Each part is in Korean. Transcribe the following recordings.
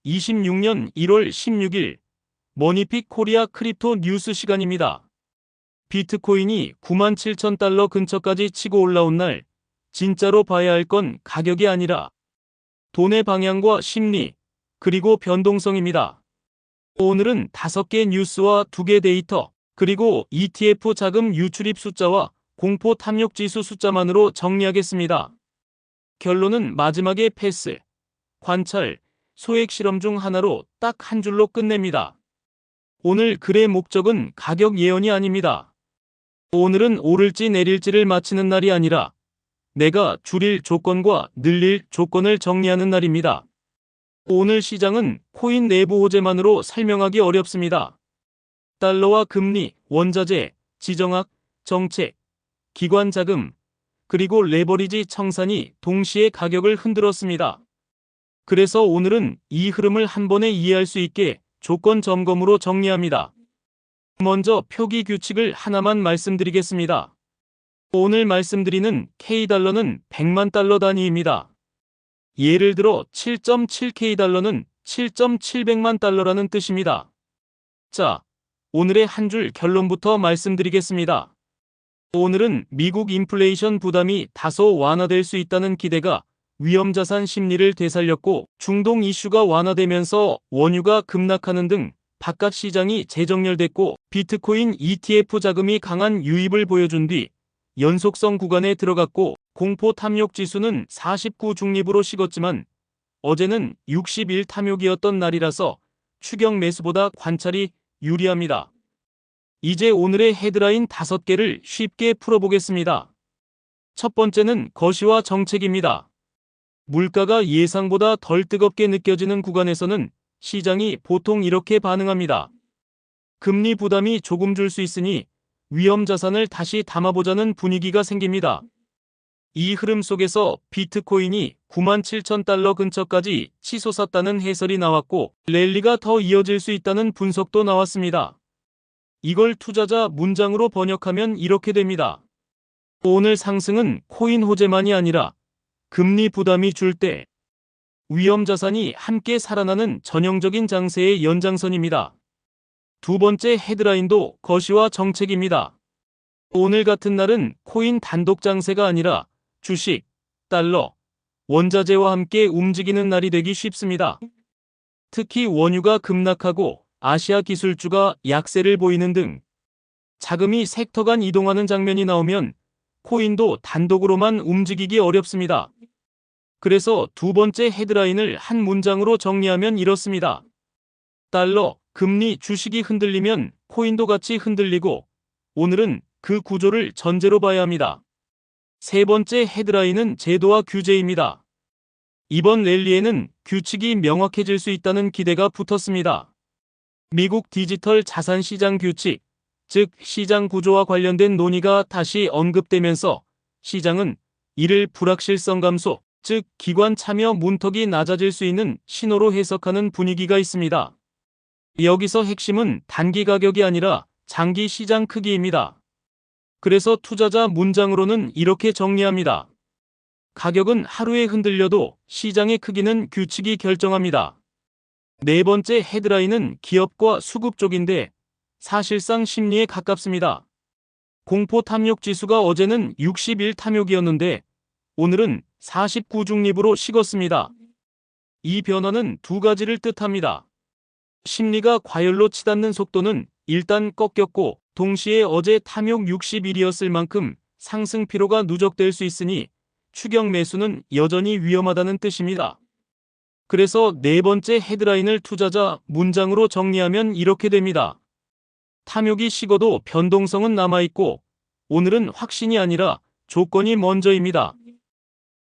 2026년 1월 16일 머니픽 코리아 크립토 뉴스 시간입니다. 비트코인이 97,000달러 근처까지 치고 올라온 날, 진짜로 봐야 할 건 가격이 아니라 돈의 방향과 심리, 그리고 변동성입니다. 오늘은 5개 뉴스와 2개 데이터, 그리고 ETF 자금 유출입 숫자와 공포 탐욕 지수 숫자만으로 정리하겠습니다. 결론은 마지막에 패스, 관찰, 소액 실험 중 하나로 딱 한 줄로 끝냅니다. 오늘 글의 목적은 가격 예언이 아닙니다. 오늘은 오를지 내릴지를 맞히는 날이 아니라 내가 줄일 조건과 늘릴 조건을 정리하는 날입니다. 오늘 시장은 코인 내부 호재만으로 설명하기 어렵습니다. 달러와 금리, 원자재, 지정학, 정책, 기관 자금, 그리고 레버리지 청산이 동시에 가격을 흔들었습니다. 그래서 오늘은 이 흐름을 한 번에 이해할 수 있게 조건 점검으로 정리합니다. 먼저 표기 규칙을 하나만 말씀드리겠습니다. 오늘 말씀드리는 K달러는 100만 달러 단위입니다. 예를 들어 7.7K달러는 7.700만 달러라는 뜻입니다. 자, 오늘의 한 줄 결론부터 말씀드리겠습니다. 오늘은 미국 인플레이션 부담이 다소 완화될 수 있다는 기대가 위험자산 심리를 되살렸고, 중동 이슈가 완화되면서 원유가 급락하는 등 바깥 시장이 재정렬됐고, 비트코인 ETF 자금이 강한 유입을 보여준 뒤 연속성 구간에 들어갔고, 공포 탐욕 지수는 49 중립으로 식었지만 어제는 61 탐욕이었던 날이라서 추격 매수보다 관찰이 유리합니다. 이제 오늘의 헤드라인 5개를 쉽게 풀어보겠습니다. 첫 번째는 거시와 정책입니다. 물가가 예상보다 덜 뜨겁게 느껴지는 구간에서는 시장이 보통 이렇게 반응합니다. 금리 부담이 조금 줄 수 있으니 위험 자산을 다시 담아보자는 분위기가 생깁니다. 이 흐름 속에서 비트코인이 97,000달러 근처까지 치솟았다는 해설이 나왔고, 랠리가 더 이어질 수 있다는 분석도 나왔습니다. 이걸 투자자 문장으로 번역하면 이렇게 됩니다. 오늘 상승은 코인 호재만이 아니라 금리 부담이 줄 때 위험 자산이 함께 살아나는 전형적인 장세의 연장선입니다. 두 번째 헤드라인도 거시와 정책입니다. 오늘 같은 날은 코인 단독 장세가 아니라 주식, 달러, 원자재와 함께 움직이는 날이 되기 쉽습니다. 특히 원유가 급락하고 아시아 기술주가 약세를 보이는 등 자금이 섹터 간 이동하는 장면이 나오면 코인도 단독으로만 움직이기 어렵습니다. 그래서 두 번째 헤드라인을 한 문장으로 정리하면 이렇습니다. 달러, 금리, 주식이 흔들리면 코인도 같이 흔들리고, 오늘은 그 구조를 전제로 봐야 합니다. 세 번째 헤드라인은 제도와 규제입니다. 이번 랠리에는 규칙이 명확해질 수 있다는 기대가 붙었습니다. 미국 디지털 자산 시장 규칙, 즉 시장 구조와 관련된 논의가 다시 언급되면서 시장은 이를 불확실성 감소, 즉 기관 참여 문턱이 낮아질 수 있는 신호로 해석하는 분위기가 있습니다. 여기서 핵심은 단기 가격이 아니라 장기 시장 크기입니다. 그래서 투자자 문장으로는 이렇게 정리합니다. 가격은 하루에 흔들려도 시장의 크기는 규칙이 결정합니다. 네 번째 헤드라인은 기업과 수급 쪽인데 사실상 심리에 가깝습니다. 공포 탐욕 지수가 어제는 61 탐욕이었는데 오늘은 49 중립으로 식었습니다. 이 변화는 두 가지를 뜻합니다. 심리가 과열로 치닫는 속도는 일단 꺾였고, 동시에 어제 탐욕 61이었을 만큼 상승 피로가 누적될 수 있으니 추격 매수는 여전히 위험하다는 뜻입니다. 그래서 네 번째 헤드라인을 투자자 문장으로 정리하면 이렇게 됩니다. 탐욕이 식어도 변동성은 남아있고, 오늘은 확신이 아니라 조건이 먼저입니다.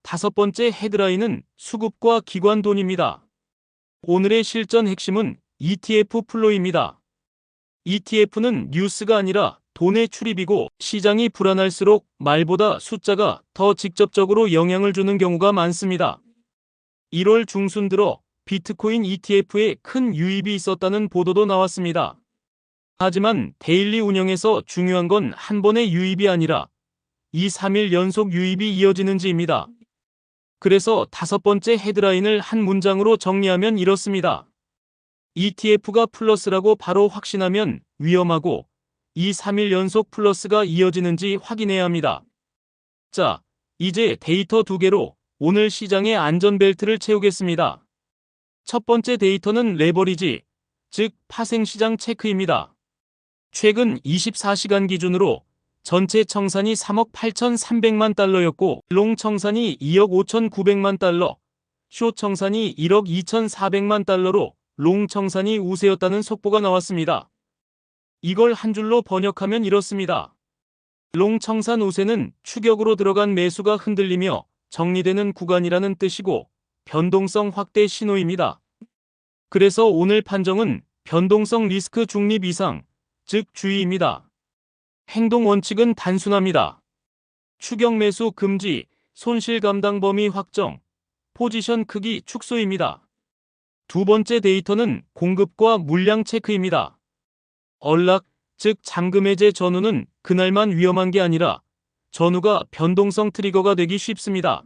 다섯 번째 헤드라인은 수급과 기관 돈입니다. 오늘의 실전 핵심은 ETF 플로우입니다. ETF는 뉴스가 아니라 돈의 출입이고, 시장이 불안할수록 말보다 숫자가 더 직접적으로 영향을 주는 경우가 많습니다. 1월 중순 들어 비트코인 ETF에 큰 유입이 있었다는 보도도 나왔습니다. 하지만 데일리 운영에서 중요한 건 한 번의 유입이 아니라 2, 3일 연속 유입이 이어지는지입니다. 그래서 다섯 번째 헤드라인을 한 문장으로 정리하면 이렇습니다. ETF가 플러스라고 바로 확신하면 위험하고 2, 3일 연속 플러스가 이어지는지 확인해야 합니다. 자, 이제 데이터 두 개로 오늘 시장의 안전벨트를 채우겠습니다. 첫 번째 데이터는 레버리지, 즉 파생시장 체크입니다. 최근 24시간 기준으로 전체 청산이 3억 8,300만 달러였고 롱 청산이 2억 5,900만 달러, 숏 청산이 1억 2,400만 달러로 롱 청산이 우세였다는 속보가 나왔습니다. 이걸 한 줄로 번역하면 이렇습니다. 롱 청산 우세는 추격으로 들어간 매수가 흔들리며 정리되는 구간이라는 뜻이고 변동성 확대 신호입니다. 그래서 오늘 판정은 변동성 리스크 중립 이상, 즉 주의입니다. 행동 원칙은 단순합니다. 추격 매수 금지, 손실 감당 범위 확정, 포지션 크기 축소입니다. 두 번째 데이터는 공급과 물량 체크입니다. 얼락, 즉 잠금 해제 전후는 그날만 위험한 게 아니라 전후가 변동성 트리거가 되기 쉽습니다.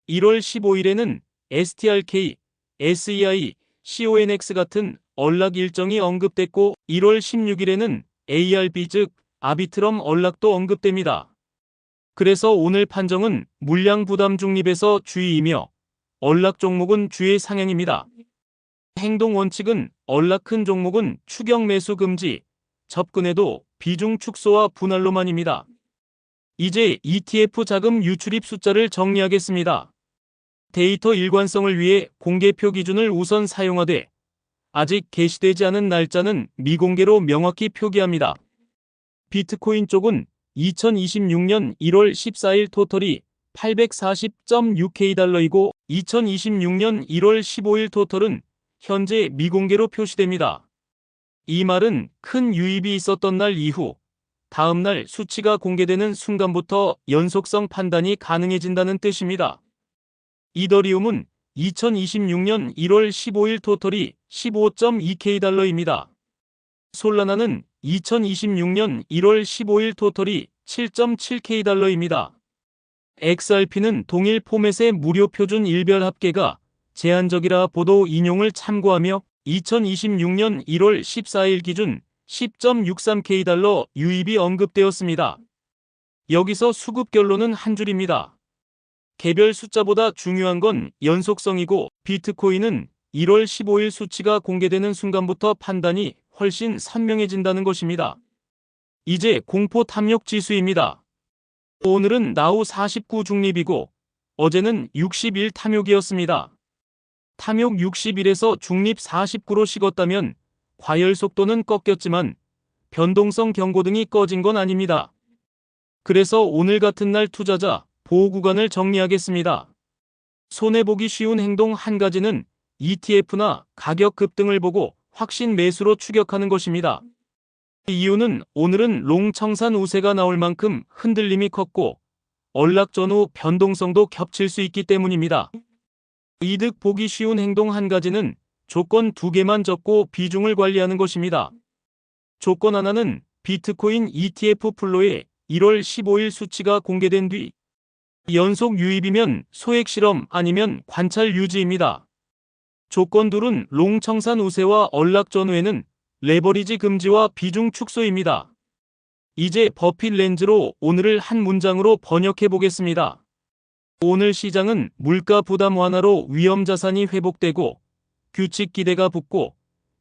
1월 15일에는 STRK, SEI, CONX 같은 얼락 일정이 언급됐고 1월 16일에는 ARB 즉 아비트럼 얼락도 언급됩니다. 그래서 오늘 판정은 물량 부담 중립에서 주의이며 얼락 종목은 주의 상향입니다. 행동 원칙은 얼락 큰 종목은 추격 매수 금지, 접근해도 비중 축소와 분할로만입니다. 이제 ETF 자금 유출입 숫자를 정리하겠습니다. 데이터 일관성을 위해 공개표 기준을 우선 사용하되 아직 게시되지 않은 날짜는 미공개로 명확히 표기합니다. 비트코인 쪽은 2026년 1월 14일 토털이 840.6K 달러이고 2026년 1월 15일 토털은 현재 미공개로 표시됩니다. 이 말은 큰 유입이 있었던 날 이후 다음 날 수치가 공개되는 순간부터 연속성 판단이 가능해진다는 뜻입니다. 이더리움은 2026년 1월 15일 토털이 15.2K 달러입니다. 솔라나는 2026년 1월 15일 토털이 7.7K 달러입니다. XRP는 동일 포맷의 무료 표준 일별 합계가 제한적이라 보도 인용을 참고하며 2026년 1월 14일 기준 10.63K 달러 유입이 언급되었습니다. 여기서 수급 결론은 한 줄입니다. 개별 숫자보다 중요한 건 연속성이고 비트코인은 1월 15일 수치가 공개되는 순간부터 판단이 훨씬 선명해진다는 것입니다. 이제 공포 탐욕 지수입니다. 오늘은 나우 49 중립이고 어제는 61 탐욕이었습니다. 탐욕 61에서 중립 49로 식었다면 과열 속도는 꺾였지만 변동성 경고등이 꺼진 건 아닙니다. 그래서 오늘 같은 날 투자자 보호 구간을 정리하겠습니다. 손해보기 쉬운 행동 한 가지는 ETF나 가격 급등을 보고 확신 매수로 추격하는 것입니다. 이유는 오늘은 롱 청산 우세가 나올 만큼 흔들림이 컸고 얼락 전후 변동성도 겹칠 수 있기 때문입니다. 이득 보기 쉬운 행동 한 가지는 조건 두 개만 적고 비중을 관리하는 것입니다. 조건 하나는 비트코인 ETF 플로의 1월 15일 수치가 공개된 뒤 연속 유입이면 소액 실험 아니면 관찰 유지입니다. 조건 둘은 롱 청산 우세와 얼락 전후에는 레버리지 금지와 비중 축소입니다. 이제 버핏 렌즈로 오늘을 한 문장으로 번역해 보겠습니다. 오늘 시장은 물가 부담 완화로 위험 자산이 회복되고 규칙 기대가 붙고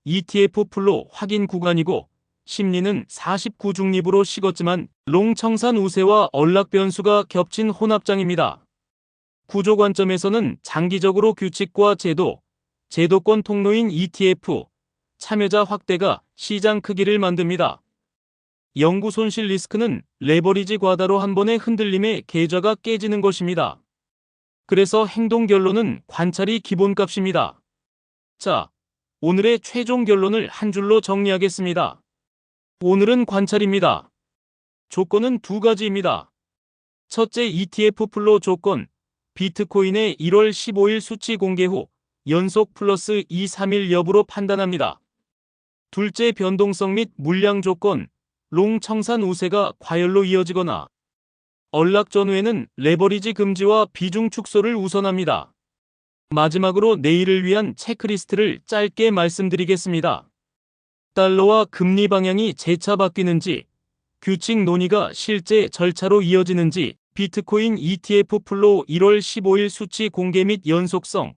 ETF 플로 확인 구간이고 심리는 49 중립으로 식었지만 롱 청산 우세와 얼락 변수가 겹친 혼합장입니다. 구조 관점에서는 장기적으로 규칙과 제도권 통로인 ETF, 참여자 확대가 시장 크기를 만듭니다. 영구 손실 리스크는 레버리지 과다로 한 번의 흔들림에 계좌가 깨지는 것입니다. 그래서 행동 결론은 관찰이 기본값입니다. 자, 오늘의 최종 결론을 한 줄로 정리하겠습니다. 오늘은 관찰입니다. 조건은 두 가지입니다. 첫째 ETF 플로 조건, 비트코인의 1월 15일 수치 공개 후 연속 플러스 2, 3일 여부로 판단합니다. 둘째 변동성 및 물량 조건, 롱 청산 우세가 과열로 이어지거나 언락 전후에는 레버리지 금지와 비중 축소를 우선합니다. 마지막으로 내일을 위한 체크리스트를 짧게 말씀드리겠습니다. 달러와 금리 방향이 재차 바뀌는지, 규칙 논의가 실제 절차로 이어지는지, 비트코인 ETF 플로 1월 15일 수치 공개 및 연속성,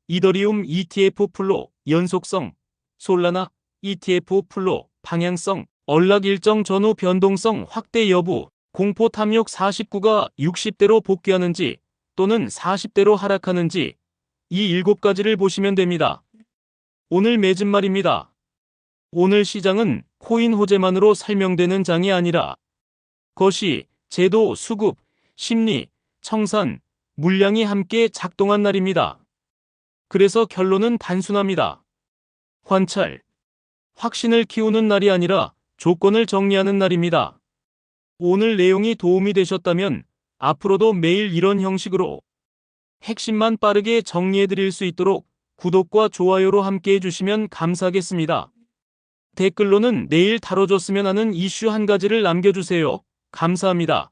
이더리움 ETF 플로 연속성, 솔라나 ETF 플로 방향성, 언락 일정 전후 변동성 확대 여부, 공포 탐욕 49가 60대로 복귀하는지 또는 40대로 하락하는지 이 7가지를 보시면 됩니다. 오늘 매진말입니다. 오늘 시장은 코인 호재만으로 설명되는 장이 아니라 거시, 제도, 수급, 심리, 청산, 물량이 함께 작동한 날입니다. 그래서 결론은 단순합니다. 관찰, 확신을 키우는 날이 아니라 조건을 정리하는 날입니다. 오늘 내용이 도움이 되셨다면 앞으로도 매일 이런 형식으로 핵심만 빠르게 정리해 드릴 수 있도록 구독과 좋아요로 함께 해주시면 감사하겠습니다. 댓글로는 내일 다뤄줬으면 하는 이슈 한 가지를 남겨주세요. 감사합니다.